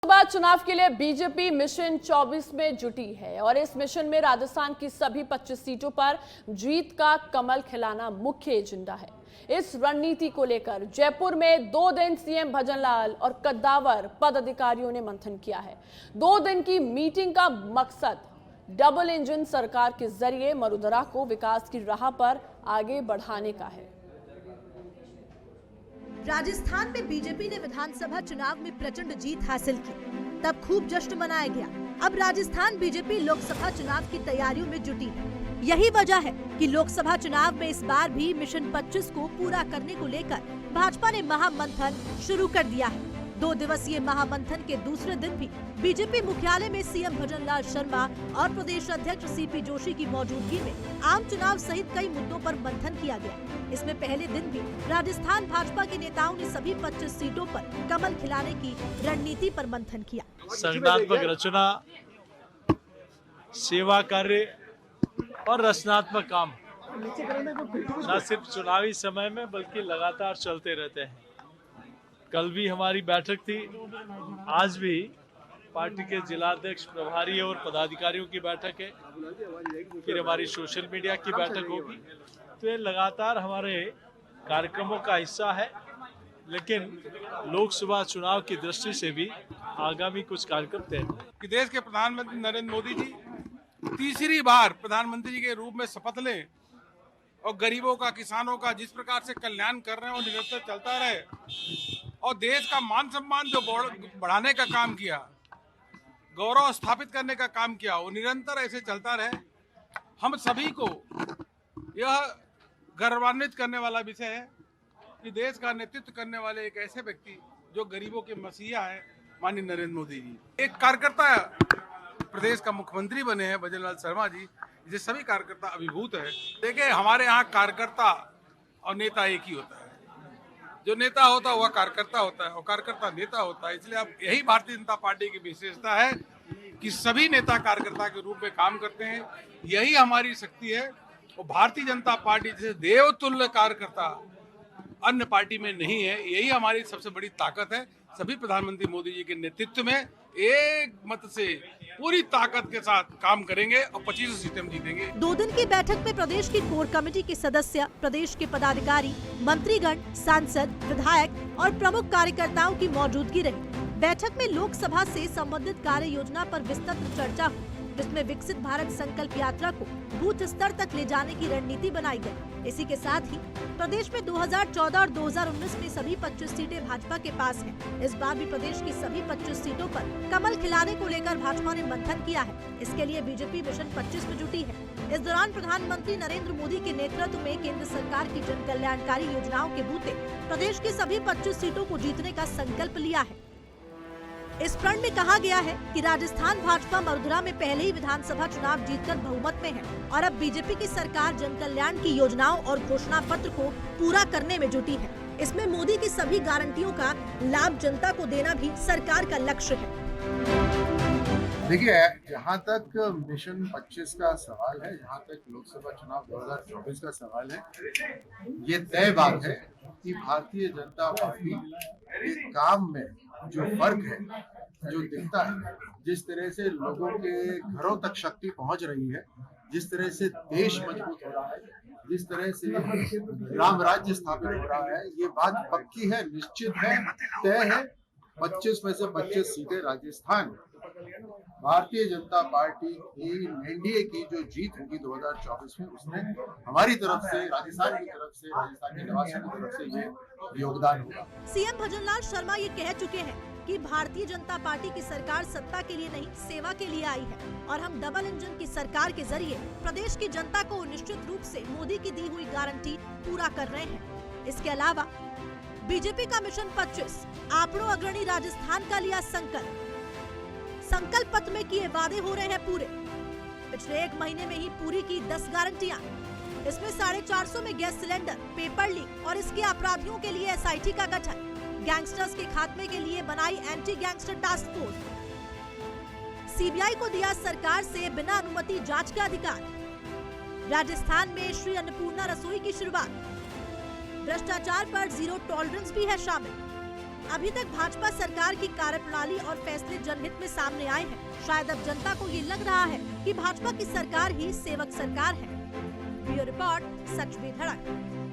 लोकसभा चुनाव के लिए बीजेपी मिशन 24 में जुटी है और इस मिशन में राजस्थान की सभी 25 सीटों पर जीत का कमल खिलाना मुख्य एजेंडा है। इस रणनीति को लेकर जयपुर में 2 दिन सीएम भजनलाल और कद्दावर पदाधिकारियों ने मंथन किया है। 2 दिन की मीटिंग का मकसद डबल इंजन सरकार के जरिए मरुधरा को विकास की राह पर आगे बढ़ाने का है। राजस्थान में बीजेपी ने विधानसभा चुनाव में प्रचंड जीत हासिल की, तब खूब जश्न मनाया गया। अब राजस्थान बीजेपी लोकसभा चुनाव की तैयारियों में जुटी है। यही वजह है कि लोकसभा चुनाव में इस बार भी मिशन 25 को पूरा करने को लेकर भाजपा ने महामंथन शुरू कर दिया है। 2 दिवसीय महामंथन के दूसरे दिन भी बीजेपी मुख्यालय में सीएम भजनलाल शर्मा और प्रदेश अध्यक्ष सीपी जोशी की मौजूदगी में आम चुनाव सहित कई मुद्दों पर मंथन किया गया। इसमें पहले दिन भी राजस्थान भाजपा के नेताओं ने सभी 25 सीटों पर कमल खिलाने की रणनीति पर मंथन किया। संगठनात्मक रचना, सेवा कार्य और रचनात्मक काम न सिर्फ चुनावी समय में बल्कि लगातार चलते रहते हैं। कल भी हमारी बैठक थी, आज भी पार्टी के जिलाध्यक्ष, प्रभारी और पदाधिकारियों की बैठक है, फिर हमारी सोशल मीडिया की बैठक होगी। तो ये लगातार हमारे कार्यक्रमों का हिस्सा है, लेकिन लोकसभा चुनाव की दृष्टि से भी आगामी कुछ कार्यक्रम तय हैं। कि देश के प्रधानमंत्री नरेंद्र मोदी जी तीसरी बार प्रधानमंत्री के रूप में शपथ लें और गरीबों का, किसानों का जिस प्रकार से कल्याण कर रहे हैं वो निरंतर चलता रहे और देश का मान सम्मान जो बढ़ाने का काम किया, गौरव स्थापित करने का काम किया, वो निरंतर ऐसे चलता रहे। हम सभी को यह गर्वान्वित करने वाला विषय है कि देश का नेतृत्व करने वाले एक ऐसे व्यक्ति जो गरीबों के मसीहा हैं, माननीय नरेंद्र मोदी जी। एक कार्यकर्ता प्रदेश का मुख्यमंत्री बने हैं भजनलाल शर्मा जी, जिसे सभी कार्यकर्ता अभिभूत है। देखिए, हमारे यहाँ कार्यकर्ता और नेता एक ही होता है। जो नेता होता है वह कार्यकर्ता होता है और कार्यकर्ता नेता होता है। इसलिए अब यही भारतीय जनता पार्टी की विशेषता है कि सभी नेता कार्यकर्ता के रूप में काम करते हैं। यही हमारी शक्ति है और भारतीय जनता पार्टी जैसे देवतुल्य कार्यकर्ता अन्य पार्टी में नहीं है। यही हमारी सबसे बड़ी ताकत है। सभी प्रधानमंत्री मोदी जी के नेतृत्व में एक मत से पूरी ताकत के साथ काम करेंगे और 25 सीटें जीतेंगे। 2 दिन की बैठक में प्रदेश की कोर कमेटी के सदस्य, प्रदेश के पदाधिकारी, मंत्रीगण, सांसद, विधायक और प्रमुख कार्यकर्ताओं की मौजूदगी रही। बैठक में लोकसभा से संबंधित कार्य योजना पर विस्तृत चर्चा हुई, जिसमें विकसित भारत संकल्प यात्रा को बूथ स्तर तक ले जाने की रणनीति बनाई गई। इसी के साथ ही प्रदेश में 2014 और 2019 में सभी 25 सीटें भाजपा के पास हैं। इस बार भी प्रदेश की सभी 25 सीटों पर कमल खिलाने को लेकर भाजपा ने मंथन किया है। इसके लिए बीजेपी मिशन 25 में जुटी है। इस दौरान प्रधानमंत्री नरेंद्र मोदी के नेतृत्व में केंद्र सरकार की जन कल्याणकारी योजनाओं के बूते प्रदेश की सभी 25 सीटों को जीतने का संकल्प लिया है। इस प्रण में कहा गया है कि राजस्थान भाजपा मरुधरा में पहले ही विधानसभा चुनाव जीतकर बहुमत में है और अब बीजेपी की सरकार जन कल्याण की योजनाओं और घोषणा पत्र को पूरा करने में जुटी है। इसमें मोदी की सभी गारंटियों का लाभ जनता को देना भी सरकार का लक्ष्य है। देखिए, जहाँ तक मिशन 25 का सवाल है, जहाँ तक लोकसभा चुनाव 2024 का सवाल है, ये तय बात है कि भारतीय जनता पार्टी के काम में जो फर्क है, जो दिखता है, जिस तरह से लोगों के घरों तक शक्ति पहुंच रही है, जिस तरह से देश मजबूत हो रहा है, जिस तरह से राम राज्य स्थापित हो रहा है, ये बात पक्की है, निश्चित है, तय है। 25 में से 25 सीटें राजस्थान भारतीय जनता पार्टी की एनडीए की जो जीत होगी 2024 में, उसमें हमारी तरफ से, राजस्थान की तरफ से, राजस्थान के निवासियों की तरफ से ये योगदान होगा। सीएम भजनलाल शर्मा ये कह चुके हैं कि भारतीय जनता पार्टी की सरकार सत्ता के लिए नहीं, सेवा के लिए आई है और हम डबल इंजन की सरकार के जरिए प्रदेश की जनता को निश्चित रूप से मोदी की दी हुई गारंटी पूरा कर रहे हैं। इसके अलावा बीजेपी का मिशन 25 आपड़ो अग्रणी राजस्थान का लिया संकल्प पत्र में किए वादे हो रहे हैं पूरे। पिछले 1 महीने में ही पूरी की 10 गारंटियां। इसमें 450 में गैस सिलेंडर, पेपर लीक और इसके अपराधियों के लिए एसआईटी का गठन, गैंगस्टर्स के खात्मे के लिए बनाई anti gangster task force, CBI को दिया सरकार से बिना अनुमति जांच का अधिकार, राजस्थान में श्री अन्नपूर्णा रसोई की शुरुआत, भ्रष्टाचार पर जीरो टॉलरेंस भी है शामिल। अभी तक भाजपा सरकार की कार्यप्रणाली और फैसले जनहित में सामने आए हैं। शायद अब जनता को ये लग रहा है कि भाजपा की सरकार ही सेवक सरकार है। ब्यूरो रिपोर्ट, सच भी धड़क।